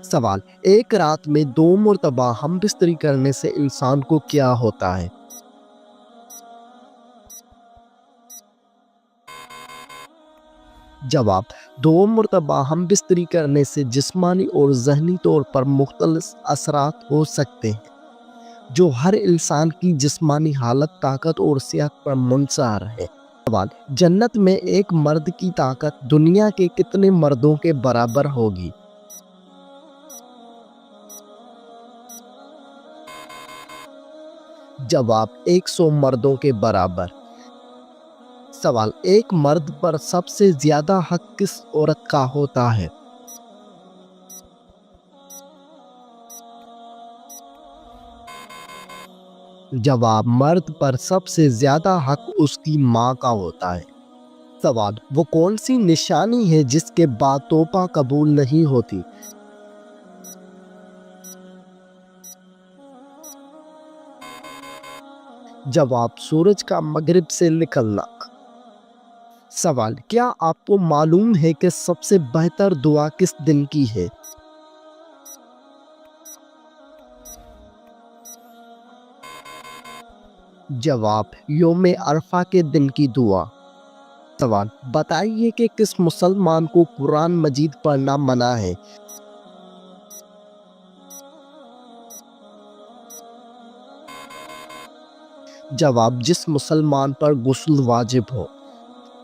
سوال: ایک رات میں 2 مرتبہ ہم بستری کرنے سے انسان کو کیا ہوتا ہے؟ جواب: 2 مرتبہ ہم بستری کرنے سے جسمانی اور ذہنی طور پر مختلف اثرات ہو سکتے ہیں جو ہر انسان کی جسمانی حالت، طاقت اور صحت پر منحصر ہے۔ سوال: جنت میں ایک مرد کی طاقت دنیا کے کتنے مردوں کے برابر ہوگی؟ جواب: 100 مردوں کے برابر۔ سوال: ایک مرد پر سب سے زیادہ حق کس عورت کا ہوتا ہے؟ جواب: مرد پر سب سے زیادہ حق اس کی ماں کا ہوتا ہے۔ سوال: وہ کون سی نشانی ہے جس کے بعد توبہ قبول نہیں ہوتی؟ جواب: سورج کا مغرب سے نکلنا۔ سوال: کیا آپ کو معلوم ہے کہ سب سے بہتر دعا کس دن کی ہے؟ جواب: یوم عرفہ کے دن کی دعا۔ سوال: بتائیے کہ کس مسلمان کو قرآن مجید پڑھنا منع ہے؟ جواب: جس مسلمان پر غسل واجب ہو۔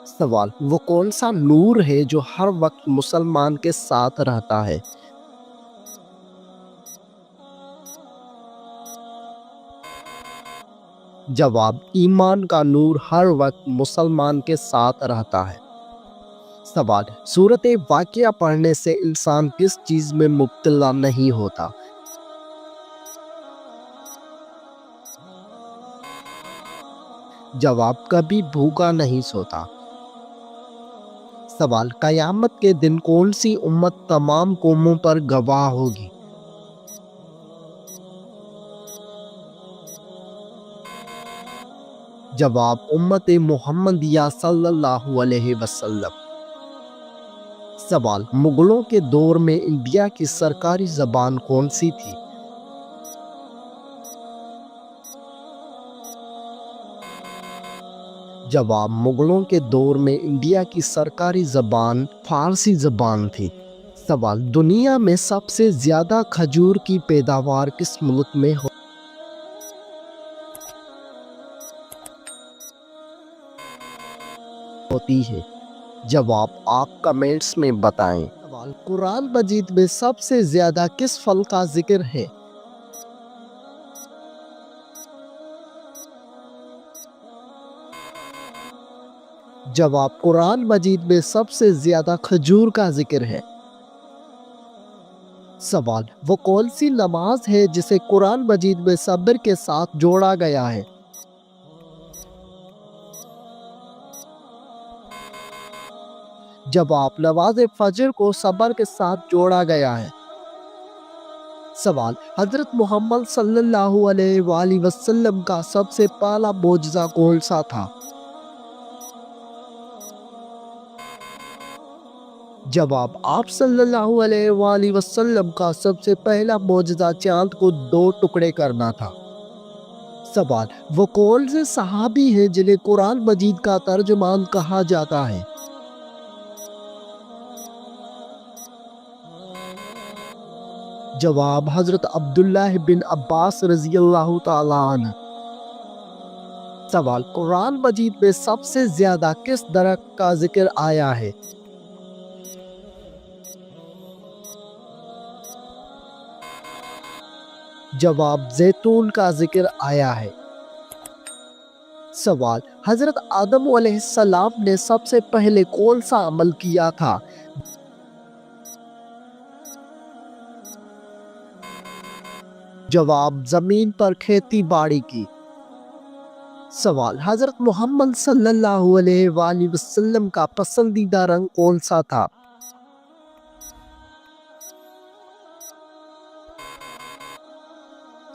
سوال: وہ کون سا نور ہے جو ہر وقت مسلمان کے ساتھ رہتا ہے؟ جواب: ایمان کا نور ہر وقت مسلمان کے ساتھ رہتا ہے۔ سوال: سورۃ واقعہ پڑھنے سے انسان کس چیز میں مبتلا نہیں ہوتا؟ جواب: کبھی بھوکا نہیں سوتا۔ سوال: قیامت کے دن کون سی امت تمام قوموں پر گواہ ہوگی؟ جواب: امت محمدیہ صلی اللہ علیہ وسلم۔ سوال: مغلوں کے دور میں انڈیا کی سرکاری زبان کون سی تھی؟ جواب: مغلوں کے دور میں انڈیا کی سرکاری زبان فارسی زبان تھی۔ سوال: دنیا میں سب سے زیادہ کھجور کی پیداوار کس ملک میں ہوتی ہے؟ جواب: آپ کمنٹس میں بتائیں۔ سوال: قرآن مجید میں سب سے زیادہ کس پھل کا ذکر ہے؟ جواب: قرآن مجید میں سب سے زیادہ کھجور کا ذکر ہے۔ سوال: وہ کون سی نماز ہے جسے قرآن مجید میں صبر کے ساتھ جوڑا گیا ہے؟ جواب: نماز فجر کو صبر کے ساتھ جوڑا گیا ہے۔ سوال: حضرت محمد صلی اللہ علیہ وآلہ وسلم کا سب سے پہلا معجزہ کون سا تھا؟ جواب: آپ صلی اللہ علیہ وآلہ وسلم کا سب سے پہلا معجزہ چاند کو 2 ٹکڑے کرنا تھا۔ سوال: وہ کون سے صحابی ہیں جنہیں قرآن مجید کا ترجمان کہا جاتا ہے؟ جواب: حضرت عبداللہ بن عباس رضی اللہ تعالیٰ عنہ۔ سوال: قرآن مجید میں سب سے زیادہ کس درخت کا ذکر آیا ہے؟ جواب: زیتون کا ذکر آیا ہے۔ سوال: حضرت آدم علیہ السلام نے سب سے پہلے کون سا عمل کیا تھا؟ جواب: زمین پر کھیتی باڑی کی۔ سوال: حضرت محمد صلی اللہ علیہ وآلہ وسلم کا پسندیدہ رنگ کون سا تھا؟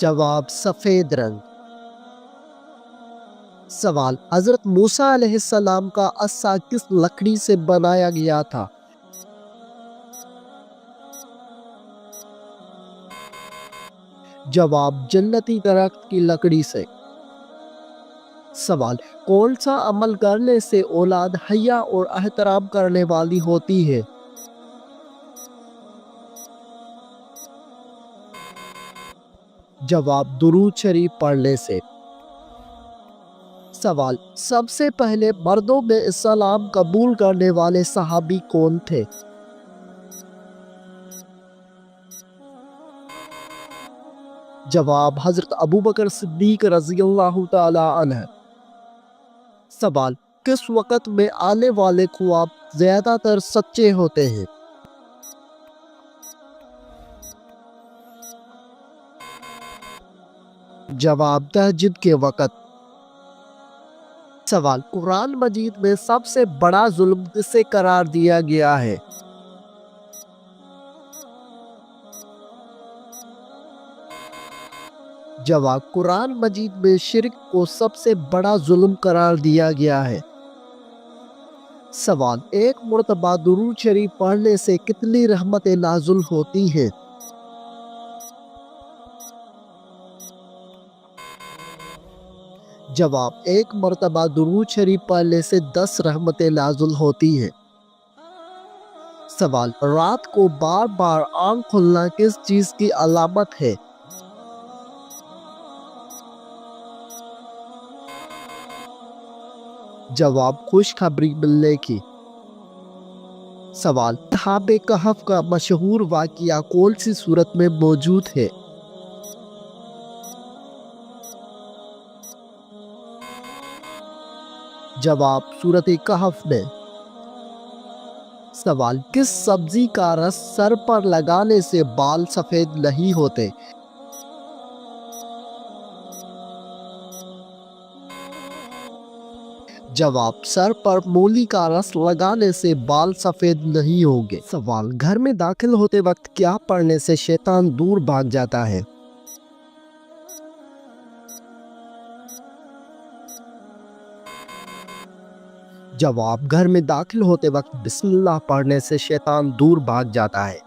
جواب: سفید رنگ۔ سوال: حضرت موسیٰ علیہ السلام کا عصا کس لکڑی سے بنایا گیا تھا؟ جواب جنتی درخت کی لکڑی سے۔ سوال کون سا عمل کرنے سے اولاد حیا اور احترام کرنے والی ہوتی ہے؟ جواب درود شریف پڑھنے سے۔ سوال سب سے پہلے مردوں میں اسلام قبول کرنے والے صحابی کون تھے؟ جواب حضرت ابوبکر صدیق رضی اللہ تعالی عنہ۔ سوال کس وقت میں آنے والے خواب زیادہ تر سچے ہوتے ہیں؟ جواب تہجد کے وقت۔ سوال قرآن مجید میں سب سے بڑا ظلم کسے قرار دیا گیا ہے؟ جواب قرآن مجید میں شرک کو سب سے بڑا ظلم قرار دیا گیا ہے۔ سوال ایک مرتبہ درود شریف پڑھنے سے کتنی رحمتیں نازل ہوتی ہیں؟ جواب ایک مرتبہ درود شریف پڑھنے سے 10 رحمتیں نازل ہوتی ہیں۔ سوال رات کو بار بار آنکھ کھلنا کس چیز کی علامت ہے؟ جواب خوشخبری ملنے کی۔ سوال اصحاب کہف کا مشہور واقعہ کون سی سورت میں موجود ہے؟ جواب سورت کہف میں۔ سوال کس سبزی کا رس سر پر لگانے سے بال سفید نہیں ہوتے؟ جواب سر پر مولی کا رس لگانے سے بال سفید نہیں ہوں گے۔ سوال گھر میں داخل ہوتے وقت کیا پڑھنے سے شیطان دور بھاگ جاتا ہے؟ جواب گھر میں داخل ہوتے وقت بسم اللہ پڑھنے سے شیطان دور بھاگ جاتا ہے۔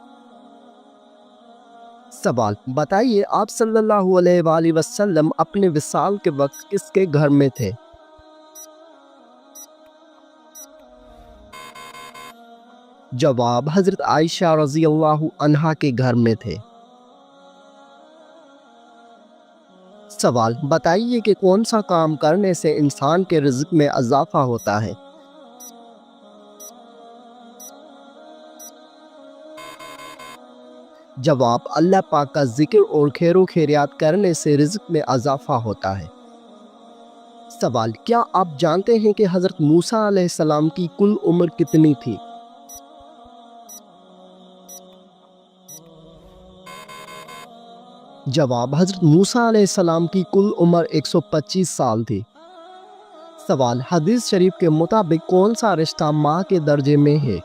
سوال بتائیے آپ صلی اللہ علیہ وآلہ وسلم اپنے وصال کے وقت کس کے گھر میں تھے؟ جواب حضرت عائشہ رضی اللہ عنہا کے گھر میں تھے۔ سوال بتائیے کہ کون سا کام کرنے سے انسان کے رزق میں اضافہ ہوتا ہے؟ جواب اللہ پاک کا ذکر اور خیر و خیریات کرنے سے رزق میں اضافہ ہوتا ہے۔ سوال کیا آپ جانتے ہیں کہ حضرت موسیٰ علیہ السلام کی کل عمر کتنی تھی؟ جواب حضرت موسیٰ علیہ السلام کی کل عمر 125 سال تھی۔ سوال حدیث شریف کے مطابق کون سا رشتہ ماں کے درجے میں ہے؟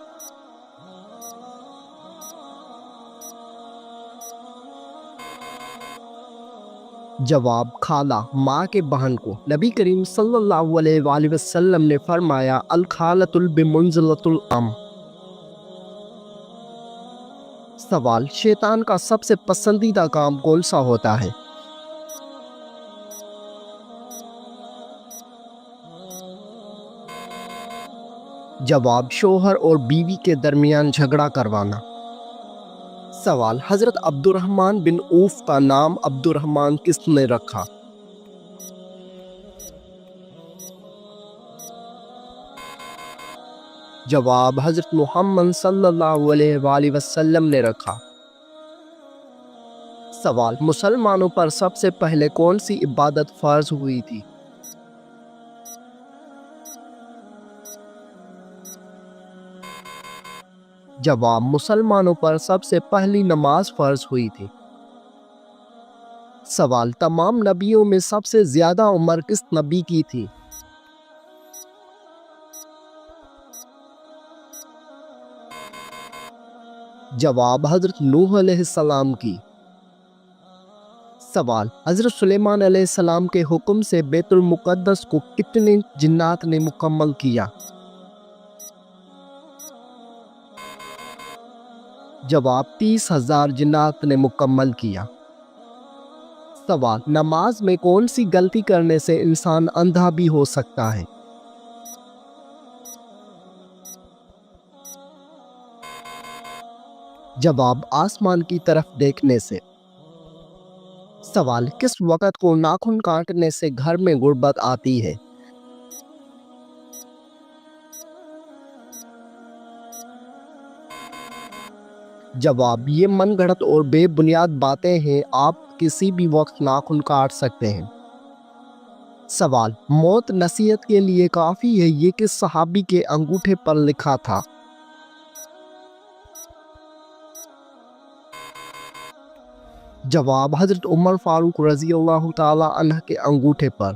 جواب خالہ ماں کے بہن کو۔ نبی کریم صلی اللہ علیہ وآلہ وسلم نے فرمایا الخالۃ بمنزلۃ الام۔ سوال شیطان کا سب سے پسندیدہ کام کون سا ہوتا ہے؟ جواب شوہر اور بیوی کے درمیان جھگڑا کروانا۔ سوال حضرت عبد الرحمن بن عوف کا نام عبد الرحمن کس نے رکھا؟ جواب حضرت محمد صلی اللہ علیہ وآلہ وسلم نے رکھا۔ سوال مسلمانوں پر سب سے پہلے کون سی عبادت فرض ہوئی تھی؟ جواب مسلمانوں پر سب سے پہلی نماز فرض ہوئی تھی۔ سوال تمام نبیوں میں سب سے زیادہ عمر کس نبی کی تھی؟ جواب حضرت نوح علیہ السلام کی۔ سوال حضرت سلیمان علیہ السلام کے حکم سے بیت المقدس کو کتنے جنات نے مکمل کیا؟ جواب 30,000 جنات نے مکمل کیا۔ سوال، نماز میں کون سی غلطی کرنے سے انسان اندھا بھی ہو سکتا ہے؟ جواب، آسمان کی طرف دیکھنے سے۔ سوال، کس وقت کو ناخن کاٹنے سے گھر میں غربت آتی ہے؟ جواب، یہ من گھڑت اور بے بنیاد باتیں ہیں، آپ کسی بھی وقت ناخن کاٹ سکتے ہیں۔ سوال، موت نصیحت کے لیے کافی ہے، یہ کس صحابی کے انگوٹھے پر لکھا تھا؟ جواب، حضرت عمر فاروق رضی اللہ تعالی عنہ کے انگوٹھے پر۔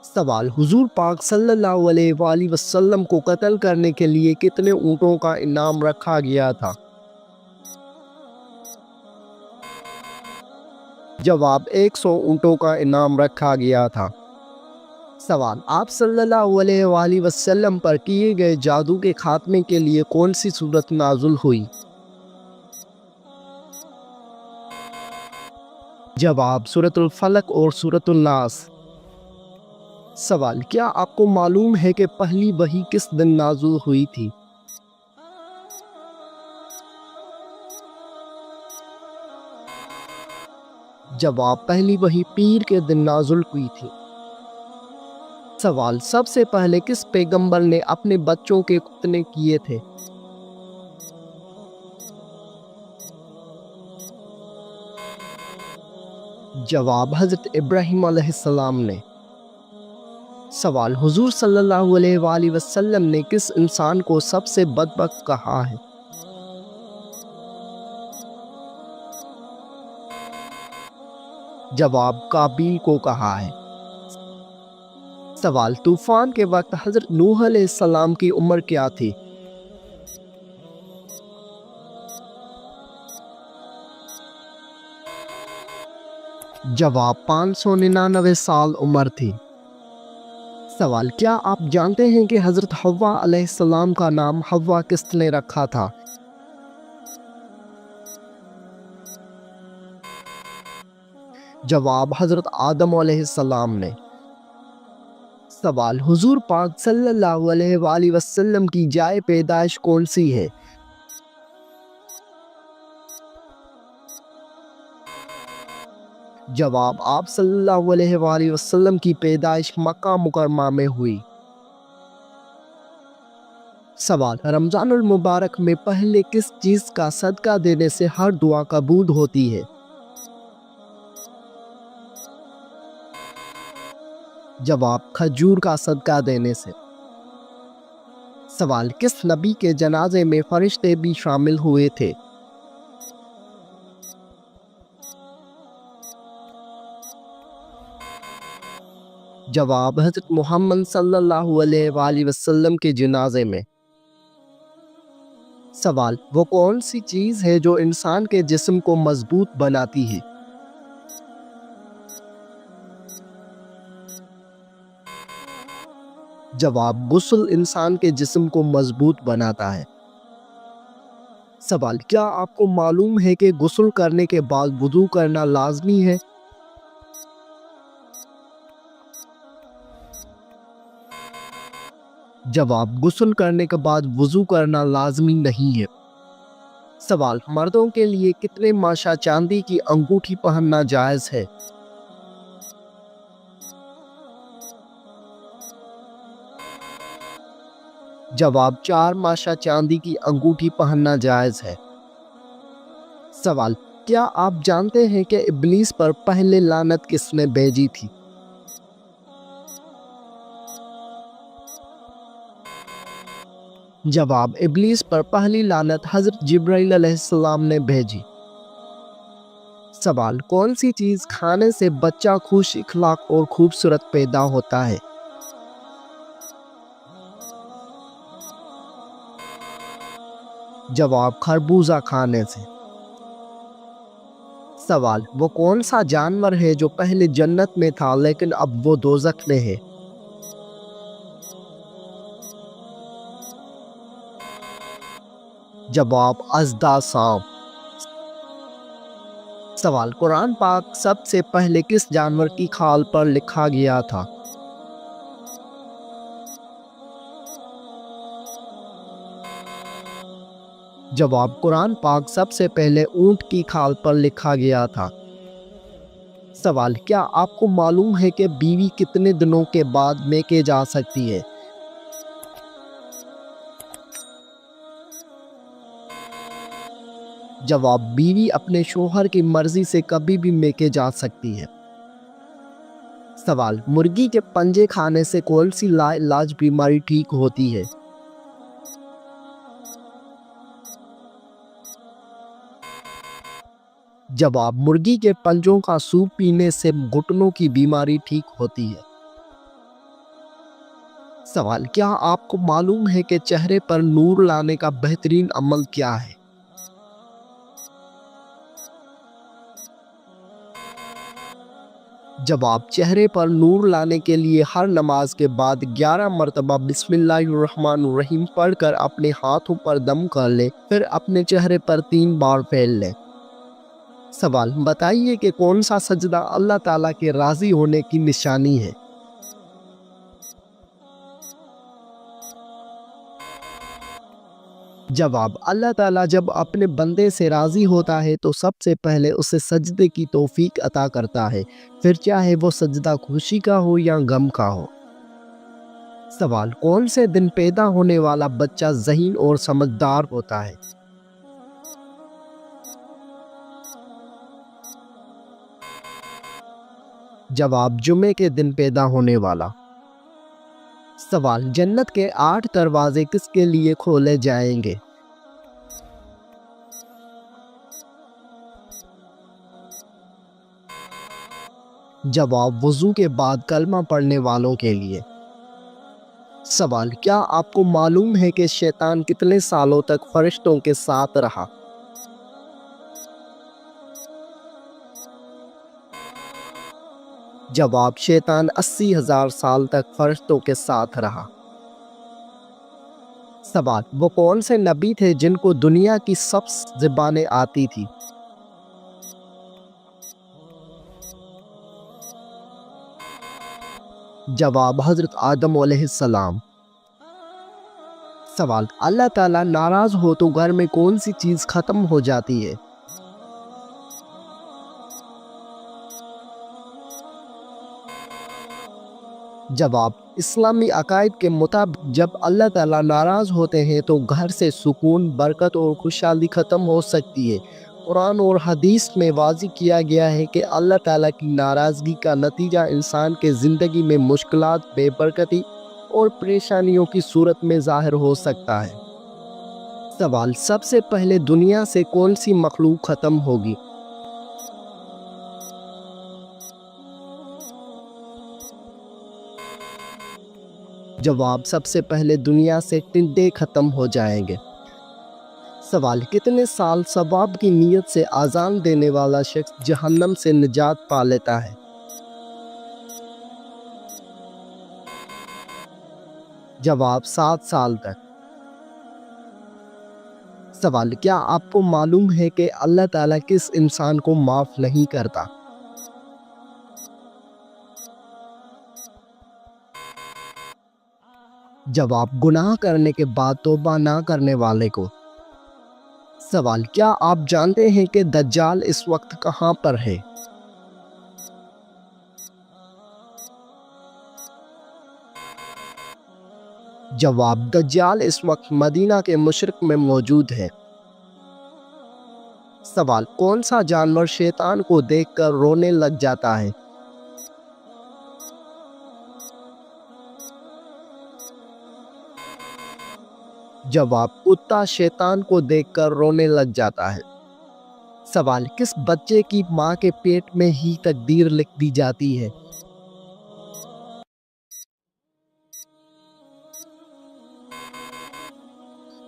سوال، حضور پاک صلی اللہ علیہ وآلہ وسلم کو قتل کرنے کے لیے کتنے اونٹوں کا انعام رکھا گیا تھا؟ جواب، 100 اونٹوں کا انعام رکھا گیا تھا۔ سوال، آپ صلی اللہ علیہ وآلہ وسلم پر کیے گئے جادو کے خاتمے کے لیے کون سی سورت نازل ہوئی؟ جواب، سورۃ الفلق اور سورۃ الناس۔ سوال، کیا آپ کو معلوم ہے کہ پہلی وحی کس دن نازل ہوئی تھی؟ جواب، پہلی وحی پیر کے دن نازل ہوئی تھی۔ سوال، سب سے پہلے کس پیغمبر نے اپنے بچوں کے ختنے کیے تھے؟ جواب، حضرت ابراہیم علیہ السلام نے۔ سوال، حضور صلی اللہ علیہ وآلہ وسلم نے کس انسان کو سب سے بدبخت کہا ہے؟ جواب، قابیل کو کہا ہے۔ سوال، طوفان کے وقت حضرت نوح علیہ السلام کی عمر کیا تھی؟ جواب، 599 سال عمر تھی۔ سوال، کیا آپ جانتے ہیں کہ حضرت حوا علیہ السلام کا نام حوا کس نے رکھا تھا؟ جواب، حضرت آدم علیہ السلام نے۔ سوال، حضور پاک صلی اللہ علیہ وآلہ وسلم کی جائے پیدائش کون سی ہے؟ جواب، آپ صلی اللہ علیہ وآلہ وسلم کی پیدائش مکہ مکرمہ میں ہوئی۔ سوال، رمضان المبارک میں پہلے کس چیز کا صدقہ دینے سے ہر دعا قبول ہوتی ہے؟ جواب، کھجور کا صدقہ دینے سے۔ سوال، کس نبی کے جنازے میں فرشتے بھی شامل ہوئے تھے؟ جواب، حضرت محمد صلی اللہ علیہ وآلہ وسلم کے جنازے میں۔ سوال، وہ کون سی چیز ہے جو انسان کے جسم کو مضبوط بناتی ہے؟ جواب، غسل انسان کے جسم کو مضبوط بناتا ہے۔ سوال، کیا آپ کو معلوم ہے کہ غسل کرنے کے بعد وضو کرنا لازمی ہے؟ جواب، غسل کرنے کے بعد وضو کرنا لازمی نہیں ہے۔ سوال، مردوں کے لیے کتنے ماشا چاندی کی انگوٹھی پہننا جائز ہے؟ جواب، 4 ماشا چاندی کی انگوٹھی پہننا جائز ہے۔ سوال، کیا آپ جانتے ہیں کہ ابلیس پر پہلے لعنت کس نے بھیجی تھی؟ جواب، ابلیس پر پہلی لعنت حضرت جبرائیل علیہ السلام نے بھیجی۔ سوال، کون سی چیز کھانے سے بچہ خوش اخلاق اور خوبصورت پیدا ہوتا ہے؟ جواب، خربوزہ کھانے سے۔ سوال، وہ کون سا جانور ہے جو پہلے جنت میں تھا لیکن اب وہ دوزخ میں ہے؟ جواب، اژدھا سانپ۔ سوال، قرآن پاک سب سے پہلے کس جانور کی کھال پر لکھا گیا تھا؟ جواب، قرآن پاک سب سے پہلے اونٹ کی کھال پر لکھا گیا تھا۔ سوال، کیا آپ کو معلوم ہے کہ بیوی کتنے دنوں کے بعد میکے جا سکتی ہے؟ جواب، بیوی اپنے شوہر کی مرضی سے کبھی بھی میکے جا سکتی ہے۔ سوال، مرغی کے پنجے کھانے سے کون سی لا علاج بیماری ٹھیک ہوتی ہے؟ جواب، مرغی کے پنجوں کا سوپ پینے سے گھٹنوں کی بیماری ٹھیک ہوتی ہے۔ سوال، کیا آپ کو معلوم ہے کہ چہرے پر نور لانے کا بہترین عمل کیا ہے؟ جواب، چہرے پر نور لانے کے لیے ہر نماز کے بعد 11 مرتبہ بسم اللہ الرحمن الرحیم پڑھ کر اپنے ہاتھوں پر دم کر لے، پھر اپنے چہرے پر 3 بار پھیل لے۔ سوال، بتائیے کہ کون سا سجدہ اللہ تعالیٰ کے راضی ہونے کی نشانی ہے؟ جواب، اللہ تعالیٰ جب اپنے بندے سے راضی ہوتا ہے تو سب سے پہلے اسے سجدے کی توفیق عطا کرتا ہے، پھر چاہے وہ سجدہ خوشی کا ہو یا غم کا ہو۔ سوال، کون سے دن پیدا ہونے والا بچہ ذہین اور سمجھدار ہوتا ہے؟ جواب، جمعے کے دن پیدا ہونے والا۔ سوال، جنت کے 8 دروازے کس کے لیے کھولے جائیں گے؟ جواب، وضو کے بعد کلمہ پڑھنے والوں کے لیے۔ سوال، کیا آپ کو معلوم ہے کہ شیطان کتنے سالوں تک فرشتوں کے ساتھ رہا؟ جواب، شیطان 80,000 سال تک فرشتوں کے ساتھ رہا۔ سوال، وہ کون سے نبی تھے جن کو دنیا کی سب زبانیں آتی تھی؟ جواب، حضرت آدم علیہ السلام۔ سوال، اللہ تعالیٰ ناراض ہو تو گھر میں کون سی چیز ختم ہو جاتی ہے؟ جواب، اسلامی عقائد کے مطابق جب اللہ تعالیٰ ناراض ہوتے ہیں تو گھر سے سکون، برکت اور خوشحالی ختم ہو سکتی ہے۔ قرآن اور حدیث میں واضح کیا گیا ہے کہ اللہ تعالیٰ کی ناراضگی کا نتیجہ انسان کے زندگی میں مشکلات، بے برکتی اور پریشانیوں کی صورت میں ظاہر ہو سکتا ہے۔ سوال، سب سے پہلے دنیا سے کون سی مخلوق ختم ہوگی؟ جواب، سب سے پہلے دنیا سے ٹڈے ختم ہو جائیں گے۔ سوال، کتنے سال ثواب کی نیت سے اذان دینے والا شخص جہنم سے نجات پا لیتا ہے؟ جواب، 7 سال تک۔ سوال، کیا آپ کو معلوم ہے کہ اللہ تعالیٰ کس انسان کو معاف نہیں کرتا؟ جواب، گناہ کرنے کے بعد توبہ نہ کرنے والے کو۔ سوال، کیا آپ جانتے ہیں کہ دجال اس وقت کہاں پر ہے؟ جواب، دجال اس وقت مدینہ کے مشرق میں موجود ہے۔ سوال، کون سا جانور شیطان کو دیکھ کر رونے لگ جاتا ہے؟ جواب، کتا شیطان کو دیکھ کر رونے لگ جاتا ہے۔ سوال، کس بچے کی ماں کے پیٹ میں ہی تقدیر لکھ دی جاتی ہے؟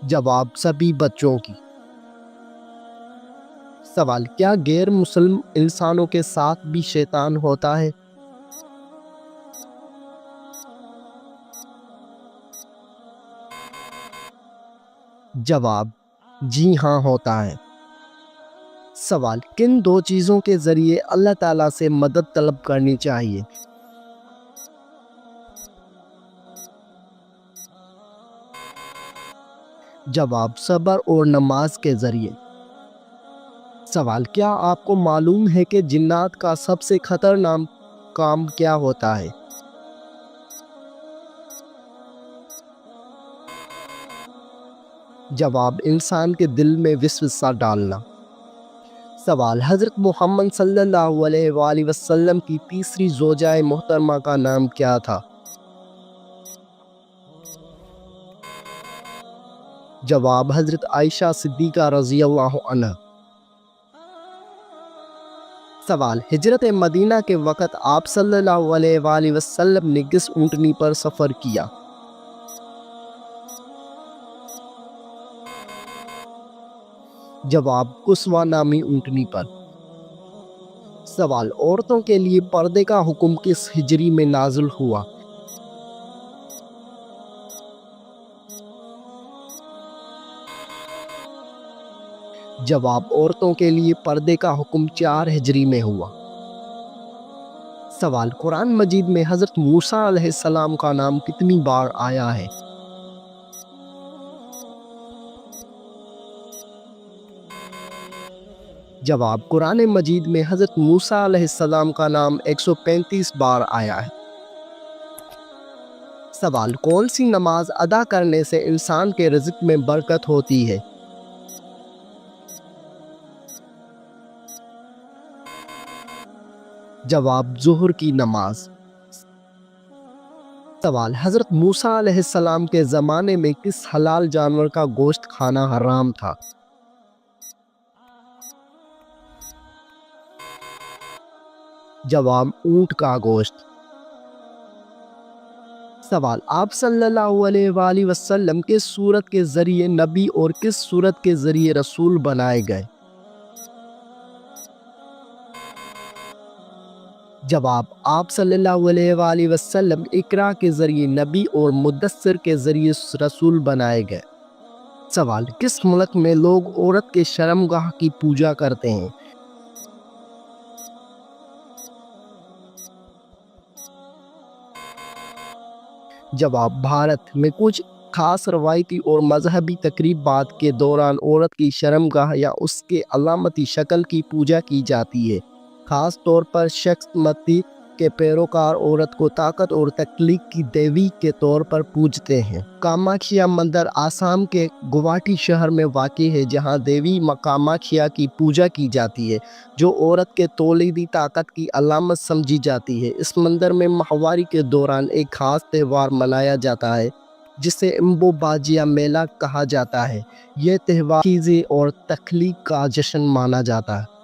جواب، سبھی بچوں کی۔ سوال، کیا غیر مسلم انسانوں کے ساتھ بھی شیطان ہوتا ہے؟ جواب، جی ہاں ہوتا ہے۔ سوال: کن دو چیزوں کے ذریعے اللہ تعالیٰ سے مدد طلب کرنی چاہیے؟ جواب: صبر اور نماز کے ذریعے۔ سوال: کیا آپ کو معلوم ہے کہ جنات کا سب سے خطرناک کام کیا ہوتا ہے؟ جواب: انسان کے دل میں وسوسہ ڈالنا۔ سوال: حضرت محمد صلی اللہ علیہ وآلہ وسلم کی تیسری زوجہ محترمہ کا نام کیا تھا؟ جواب: حضرت عائشہ صدیقہ رضی اللہ عنہا۔ سوال: ہجرت مدینہ کے وقت آپ صلی اللہ علیہ وآلہ وسلم نے کس اونٹنی پر سفر کیا؟ جواب: قصوہ نامی اونٹنی پر۔ سوال: عورتوں کے لیے پردے کا حکم کس ہجری میں نازل ہوا؟ جواب: عورتوں کے لیے پردے کا حکم 4 ہجری میں ہوا۔ سوال: قرآن مجید میں حضرت موسیٰ علیہ السلام کا نام کتنی بار آیا ہے؟ جواب: قرآن مجید میں حضرت موسیٰ علیہ السلام کا نام 135 بار آیا ہے۔ سوال: کون سی نماز ادا کرنے سے انسان کے رزق میں برکت ہوتی ہے؟ جواب: ظہر کی نماز۔ سوال: حضرت موسیٰ علیہ السلام کے زمانے میں کس حلال جانور کا گوشت کھانا حرام تھا؟ جواب: اونٹ کا گوشت۔ سوال: آپ صلی اللہ علیہ وآلہ وسلم کس سورت کے ذریعے نبی اور کس سورت کے ذریعے رسول بنائے گئے؟ جواب: آپ صلی اللہ علیہ وآلہ وسلم اقرا کے ذریعے نبی اور مدثر کے ذریعے رسول بنائے گئے۔ سوال: کس ملک میں لوگ عورت کے شرمگاہ کی پوجا کرتے ہیں؟ جواب: بھارت میں کچھ خاص روایتی اور مذہبی تقریبات کے دوران عورت کی شرمگاہ یا اس کے علامتی شکل کی پوجا کی جاتی ہے۔ خاص طور پر شکت متی کے پیروکار عورت کو طاقت اور تخلیق کی دیوی کے طور پر پوجتے ہیں۔ کاماکھیا مندر آسام کے گوہاٹی شہر میں واقع ہے، جہاں دیوی کاماکھیا کی پوجا کی جاتی ہے، جو عورت کے تولیدی طاقت کی علامت سمجھی جاتی ہے۔ اس مندر میں ماہواری کے دوران ایک خاص تہوار منایا جاتا ہے جسے امبوباجیا میلہ کہا جاتا ہے۔ یہ تہوار چیزیں اور تخلیق کا جشن مانا جاتا ہے۔